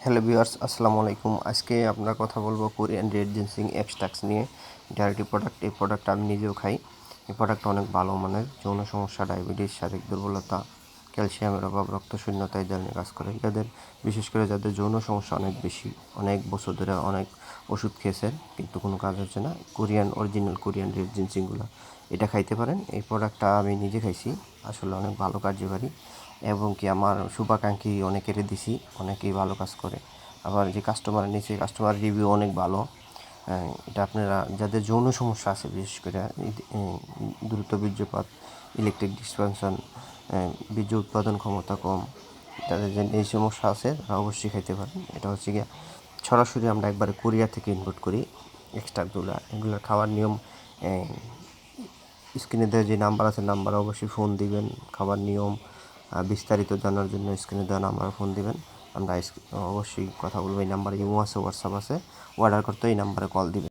Hello viewers, আসসালামু আলাইকুম। আজকে আমরা কথা বলবো কোরিয়ান রেড জিনসিং এক্সট্রাক্স নিয়ে। এটা একটি প্রোডাক্ট। এই প্রোডাক্টটা আমি নিজেও খাই। এই প্রোডাক্টটা অনেক ভালো মানের। যৌন সমস্যা, ডায়াবেটিস, শারীরিক দুর্বলতা, ক্যালসিয়ামের অভাব, রক্তশূন্যতা এই ধরনের কাজ করে। যাদের বিশেষ করে যাদের যৌন সমস্যা অনেক বেশি, অনেক বছর ধরে অনেক ওষুধ খেয়েছেন কিন্তু কোনো কাজ হচ্ছে না, অরিজিনাল কোরিয়ান রেড জিনসিংগুলো এটা খাইতে পারেন। এই প্রোডাক্টটা আমি নিজে খাইছি, আসলে অনেক ভালো কার্যকারী এবং কি আমার শুভাকাঙ্ক্ষী অনেকেরই দিছি, অনেকেই ভালো কাজ করে। আবার যে কাস্টমার নিচে কাস্টমার রিভিউ অনেক ভালো। এটা আপনারা যাদের যৌন সমস্যা আছে, বিশেষ করে দ্রুত বীর্যপাত, ইলেকট্রিক ডিসফাংশন, বীর্য উৎপাদন ক্ষমতা কম, তাদের যে এই সমস্যা আছে তারা অবশ্যই খাইতে পারেন। এটা হচ্ছে গিয়ে সরাসরি আমরা একবারে কোরিয়া থেকে ইনপুট করি এক্সট্রাগুলো। এগুলোর খাওয়ার নিয়ম স্ক্রিনে দেওয়া যে নাম্বার আছে, নাম্বারে অবশ্যই ফোন দিবেন। খাবার নিয়ম বিস্তারিত জানার জন্য স্ক্রিনে দেওয়া নাম্বারে ফোন দিবেন। আমরা অবশ্যই কথা বলবো। এই নাম্বারে ইমো আছে, হোয়াটসঅ্যাপ আছে। অর্ডার করতে এই নাম্বারে কল দিবেন।